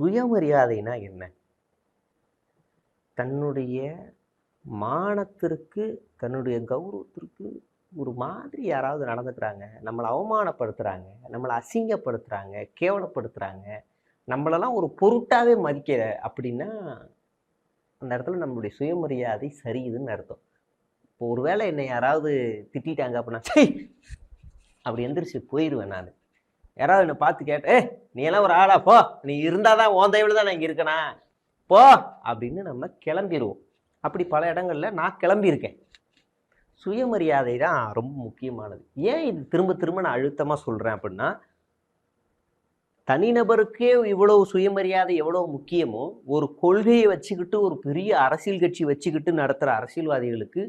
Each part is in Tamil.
சுயமரியாதைனா என்ன? தன்னுடைய மானத்திற்கு, தன்னுடைய கௌரவத்திற்கு ஒரு மாதிரி யாராவது நடந்துக்கிறாங்க, நம்மளை அவமானப்படுத்துகிறாங்க, நம்மளை அசிங்கப்படுத்துகிறாங்க, கேவலப்படுத்துகிறாங்க, நம்மளெல்லாம் ஒரு பொருட்டாவே மதிக்கல அப்படின்னா அந்த இடத்துல நம்மளுடைய சுயமரியாதை சரியுதுன்னு அர்த்தம். இப்போ ஒருவேளை என்னை யாராவது திட்டாங்க அப்படின்னா அப்படி எந்திரிச்சு போயிடுவேன் நான். யாராவது என்னை பார்த்து கேட்ட நீ எல்லாம் ஒரு ஆளா போ, நீ இருந்தாதான் உன் தயவுல தான் நான் இங்கே இருக்கனா போ அப்படின்னு நம்ம கிளம்பிடுவோம். அப்படி பல இடங்கள்ல நான் கிளம்பியிருக்கேன். சுயமரியாதை தான் ரொம்ப முக்கியமானது. ஏன் இது திரும்ப திரும்ப நான் அழுத்தமா சொல்றேன் அப்படின்னா, தனிநபருக்கே இவ்வளவு சுயமரியாதை எவ்வளவு முக்கியமோ, ஒரு கொள்கையை வச்சுக்கிட்டு ஒரு பெரிய அரசியல் கட்சி வச்சுக்கிட்டு நடத்துற அரசியல்வாதிகளுக்கு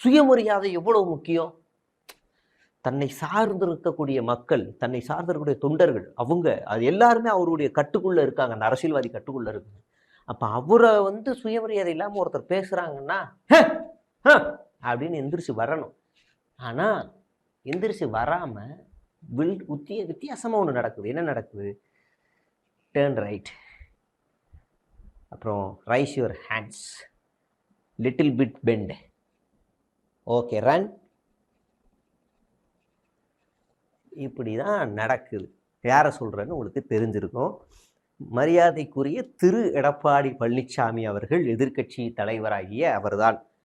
சுயமரியாதை எவ்வளவு முக்கியம். தன்னை சார்ந்து இருக்கக்கூடிய மக்கள், தன்னை சார்ந்து இருக்கக்கூடிய தொண்டர்கள், அவங்க அது எல்லாருமே அவருடைய கட்டுக்குள்ள இருக்காங்க, அந்த அரசியல்வாதி கட்டுக்குள்ள இருக்காங்க. அப்ப அவரை சுயமரியாதை இல்லாம ஒருத்தர் பேசுறாங்கன்னா அப்படின்னு எந்திரிச்சு வரணும். ஆனா எந்திரிச்சு வராம வித்தியாசமா ஒண்ணு நடக்குது. என்ன நடக்குது? டேர்ன் ரைட், அப்புறம் raise your hands, little bit bent, okay run, இப்படிதான் நடக்குது. யாரை சொல்றேன்னு உங்களுக்கு தெரிஞ்சிருக்கும். மரியாதைக்குரிய திரு எடப்பாடி பழனிசாமி அவர்கள் எதிர்க்கட்சி தலைவராகிய அவர்தான்.